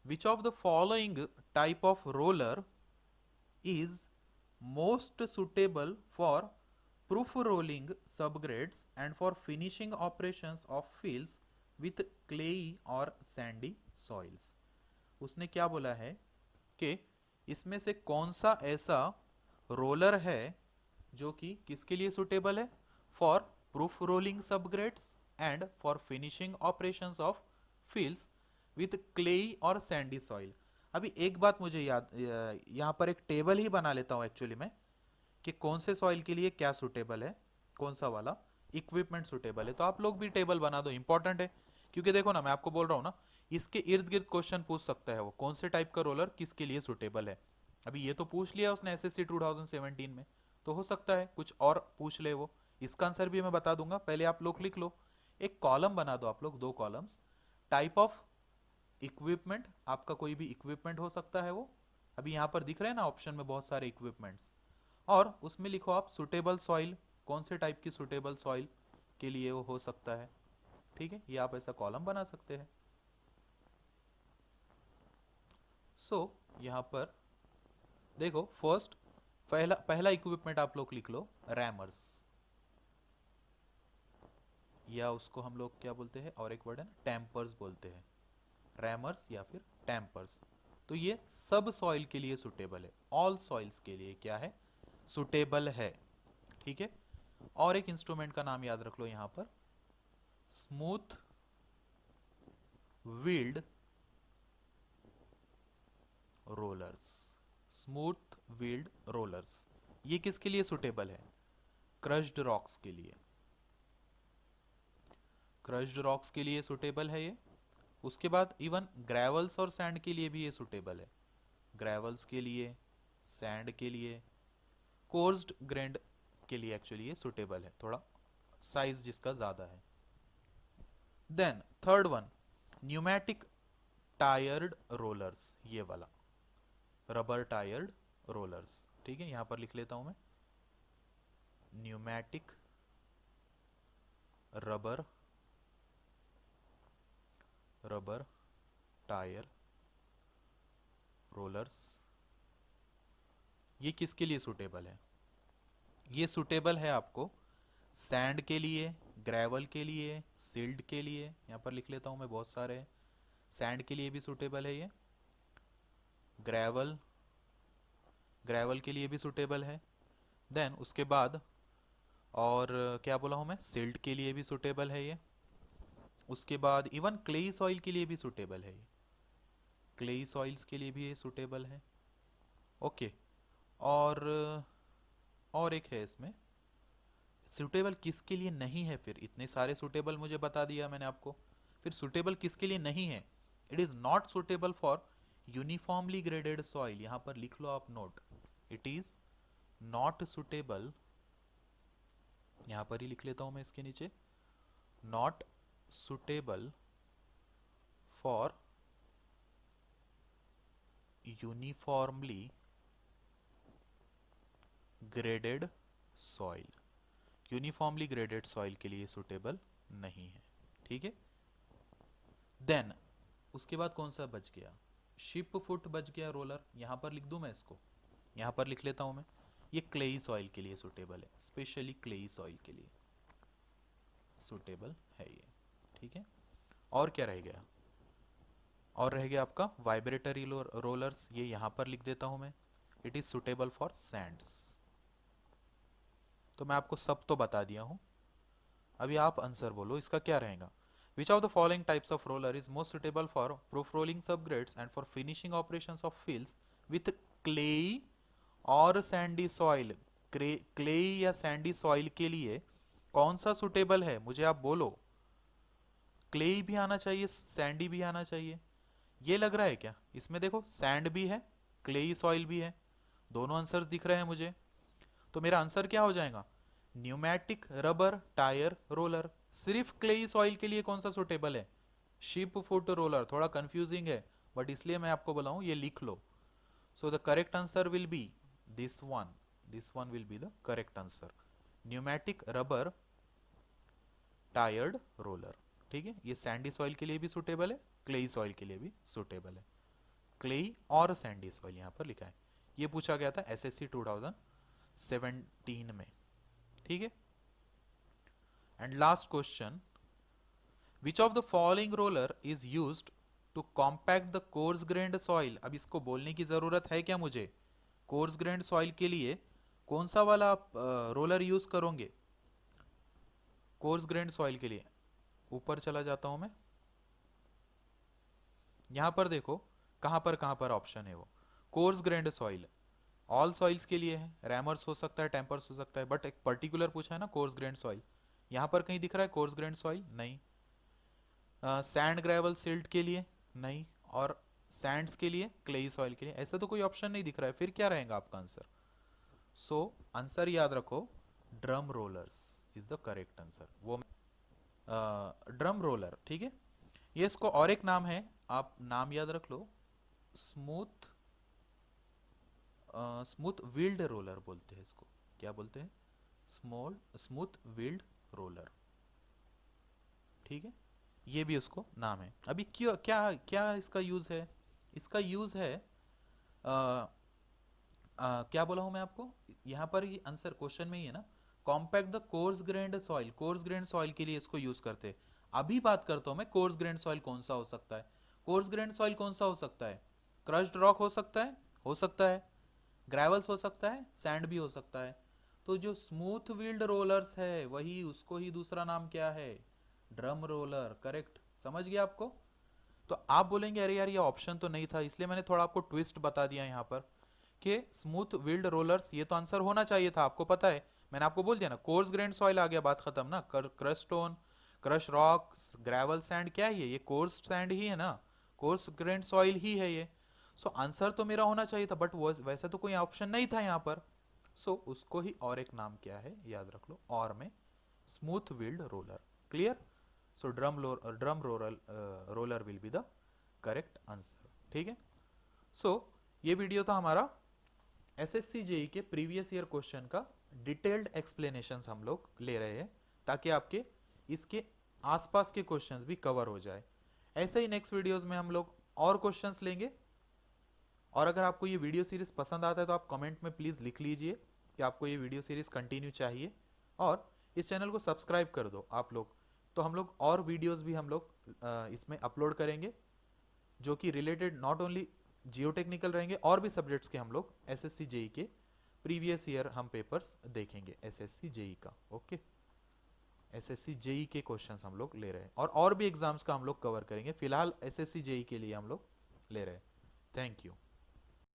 Which of the following type of roller is most suitable for proof rolling subgrades and for finishing operations of fields with clayey or sandy soils. उसने क्या बोला है कि इसमें से कौन सा ऐसा रोलर है जो कि किसके लिए सुटेबल है, for proof rolling subgrades and for finishing operations of fields with clay और सैंडी सॉइल। अभी एक बात मुझे याद, यहाँ पर एक टेबल ही बना लेता हूँ एक्चुअली मैं, कि कौन से सॉइल के लिए क्या सुटेबल है, कौन सा वाला इक्विपमेंट सुटेबल है। तो आप लोग भी टेबल बना दो, इंपॉर्टेंट है। क्योंकि देखो ना, मैं आपको बोल रहा हूँ ना, इसके इर्द गिर्द क्वेश्चन पूछ सकता है वो, कौन से टाइप का रोलर किसके लिए सुटेबल है। अभी ये तो पूछ लिया उसने एसएससी 2017 में, तो हो सकता है कुछ और पूछ ले वो। इसका आंसर भी मैं बता दूंगा, पहले आप लोग लिख लो। एक कॉलम बना दो आप लोग, दो कॉलम्स। टाइप ऑफ इक्विपमेंट, आपका कोई भी इक्विपमेंट हो सकता है वो, अभी यहाँ पर दिख रहे हैं ना ऑप्शन में बहुत सारे इक्विपमेंट्स। और उसमें लिखो आप सुटेबल सॉइल, कौन से टाइप की सुटेबल सॉइल के लिए वो हो सकता है। ठीक है, ये आप ऐसा कॉलम बना सकते हैं। सो यहाँ पर देखो, फर्स्ट पहला पहला इक्विपमेंट आप लोग लिख लो, रैमर्स, या उसको हम लोग क्या बोलते हैं, और एक वर्ड है ना, टैंपर्स बोलते हैं। रैमर्स या फिर टैंपर्स। तो ये सब सॉइल के लिए सुटेबल है, ऑल सॉइल्स के लिए क्या है, सुटेबल है। ठीक है। और एक इंस्ट्रूमेंट का नाम याद रख लो यहां पर, smooth wheeled rollers. Smooth wheeled rollers, ये किसके लिए सुटेबल है, क्रश्ड रॉक्स के लिए। क्रश्ड रॉक्स के लिए सुटेबल है ये। उसके बाद इवन ग्रेवल्स और सैंड के लिए भी ये सुटेबल है। ग्रेवल्स के लिए, सैंड के लिए, कोर्स्ड ग्रेंड के लिए एक्चुअली ये सुटेबल है, थोड़ा साइज जिसका ज्यादा है। Then third one, pneumatic tyred rollers, ये वाला रबर टायर्ड रोलर्स। ठीक है, यहां पर लिख लेता हूं मैं, pneumatic rubber rubber tyre rollers, ये किसके लिए सुटेबल है, ये सुटेबल है आपको सैंड के लिए, ग्रेवल के लिए, सिल्ड के लिए। यहां पर लिख लेता हूं मैं, बहुत सारे। सैंड के लिए भी सुटेबल है ये, ग्रेवल ग्रेवल के लिए भी सुटेबल है। देन उसके बाद और क्या बोला हूं मैं, सिल्ट के लिए भी सुटेबल है ये। उसके बाद इवन क्लेई सॉइल के लिए भी सुटेबल है ये, क्लेई सॉइल्स के लिए भी ये सुटेबल है। ओके। और एक है इसमें, सुटेबल किसके लिए नहीं है, फिर इतने सारे सुटेबल मुझे बता दिया मैंने आपको, फिर सुटेबल किसके लिए नहीं है, it is not suitable for uniformly graded soil. यहां पर लिख लो आप note, it is not suitable, यहां पर ही लिख लेता हूं मैं इसके नीचे, not suitable for uniformly graded soil. Uniformly graded soil के लिए सुटेबल नहीं है। ठीक है। देन उसके बाद कौन सा बच गया, शिप फुट बच गया रोलर, यहां पर लिख दूं मैं इसको, यहां पर लिख लेता हूं मैं, ये क्लेई सॉइल के लिए सुटेबल है, स्पेशली क्लेई सॉइल के लिए सुटेबल है ये। ठीक है। और क्या रह गया, और रह गया आपका वाइब्रेटरी रोलर्स, ये यहां पर लिख देता हूं मैं, it is suitable for Sands. तो मैं आपको सब तो बता दिया हूं, अभी आप आंसर बोलो इसका क्या रहेगा। Which of the following types of roller is most suitable for proof rolling subgrades and for finishing operations of fields with clay और सैंडी सॉइल। क्लेई या सैंडी सॉइल के लिए कौन सा सुटेबल है, मुझे आप बोलो। क्लेई भी आना चाहिए, सैंडी भी आना चाहिए। ये लग रहा है क्या, इसमें देखो सैंड भी है, क्लेई सॉइल भी है, दोनों आंसर्स दिख रहे हैं मुझे। तो मेरा आंसर क्या हो जाएगा, न्यूमेटिक रबर टायर रोलर। सिर्फ क्लेई सॉइल के लिए कौन सा सुटेबल है, शिप फुट रोलर। थोड़ा कंफ्यूजिंग है, बट इसलिए मैं आपको बोला हूं ये लिख लो। So the correct answer will be this one, this one will be the correct answer, pneumatic rubber tyred roller. ठीक है, ये सैंडी सॉइल के लिए भी सुटेबल है, क्लेई सॉइल के लिए भी सुटेबल है। क्लेई और सैंडी सॉइल यहाँ पर लिखा है। ये पूछा गया था एसएससी 2017 में, ठीक है। And last question, which of the following roller is used to compact the coarse grained soil. अब इसको बोलने की जरूरत है क्या मुझे? कोर्स ग्रेन्ड सॉइल के लिए कौन सा वाला आप रोलर यूज करोगे? कोर्स ग्रेन्ड सॉइल के लिए ऊपर चला जाता हूं मैं, यहां पर देखो कहां पर ऑप्शन है वो। Course grained soil all soils के लिए है, रैमर्स हो सकता है, टेम्पर्स हो सकता है, बट एक पर्टिकुलर पूछा है ना कोर्स ग्रेन्ड सॉइल। यहां पर कहीं दिख रहा है कोर्स ग्रेन्ड सॉइल? नहीं। सैंड ग्रेवल सिल्ट के लिए नहीं, और सैंड्स के लिए, क्लेई सॉइल के लिए ऐसा तो कोई ऑप्शन नहीं दिख रहा है। फिर क्या रहेगा आपका आंसर? सो आंसर याद रखो, drum rollers is the correct answer. वो ड्रम रोलर, ठीक है। ये इसको और एक नाम है, आप नाम याद रख लो, स्मूथ स्मूथ व्हील्ड रोलर बोलते हैं इसको। क्या बोलते हैं? स्मूथ व्हील्ड रोलर, ठीक है। ये भी उसको नाम है। अभी क्यों, क्या क्या इसका यूज है? इसका यूज है क्या बोला हूं मैं आपको, यहां पर ये आंसर क्वेश्चन में ही है ना, compact the coarse grained soil. Course grained soil के लिए इसको यूज करते हैं। अभी बात करता हूं मैं कोर्स ग्रेन्ड सॉइल कौन सा हो सकता है। कोर्स ग्रेन्ड सॉइल कौन सा हो सकता है? क्रश्ड रॉक हो सकता है, हो सकता है, ग्रेवल्स हो सकता है, सैंड भी हो सकता है। तो जो स्मूथ व्हील्ड रोलर्स है वही, उसको ही दूसरा नाम क्या है? Drum roller, correct. समझ गया आपको? तो आप बोलेंगे अरे यार ये ऑप्शन तो नहीं था, इसलिए मैंने थोड़ा आपको ट्विस्ट बता दिया यहाँ पर कि स्मूथ व्हील्ड रोलर्स, ये तो आंसर होना चाहिए था, आपको पता है। मैंने आपको बोल दिया ना, कोर्स ग्रेन्ड सॉइल आ गया, बात खत्म ना। Crush stone, crush rock, gravel sand, क्या है ये कोर्स सैंड ही है ना, कोर्स ग्रेन्ड सॉइल ही है ये। सो आंसर तो मेरा होना चाहिए था, बट वैसे तो कोई ऑप्शन नहीं था यहाँ पर। सो उसको ही और एक नाम क्या है याद रख लो, और में smooth wheeled roller. Clear? So drum roller will be the correct answer, ठीक है। सो ये वीडियो था हमारा एसएससी जेई के प्रीवियस ईयर क्वेश्चन का डिटेल्ड एक्सप्लेनेशंस हम लोग ले रहे हैं, ताकि आपके इसके आसपास के क्वेश्चंस भी कवर हो जाए। ऐसे ही नेक्स्ट वीडियोस में हम लोग और क्वेश्चंस लेंगे। और अगर आपको ये वीडियो सीरीज पसंद आता है तो आप कमेंट में प्लीज लिख लीजिए कि आपको ये वीडियो सीरीज कंटिन्यू चाहिए, और इस चैनल को सब्सक्राइब कर दो आप लोग। तो हम लोग और वीडियोस भी हम लोग इसमें अपलोड करेंगे, जो कि related not only Jio technical रहेंगे, और भी सब्जेक्ट्स के हम लोग एसएससी जेई के प्रीवियस ईयर हम पेपर्स देखेंगे एसएससी जेई का। ओके, एसएससी जेई के क्वेश्चंस हम लोग ले रहे हैं, और भी एग्जाम्स का हम लोग कवर करेंगे। फिलहाल एसएससी जेई के लिए हम लोग ले रहे हैं। Thank you.